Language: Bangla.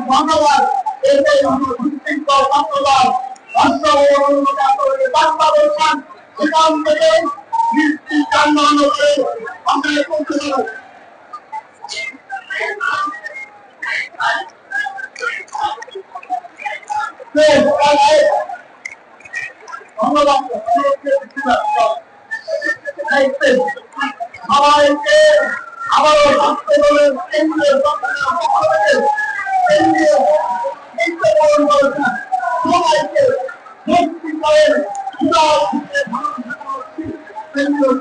ধন্যবাদ। এটাই হলো সুশৃঙ্খল ছাত্রদল। বাংলাদেশ সেখান থেকে নিশ্চিত আন্দোলন করে আমরা করতে পারব। ধন্যবাদ সবাইকে আবারও থাকতে বলে কেন্দ্রীয় সবাইকে মুক্তি করেন কেন্দ্রীয়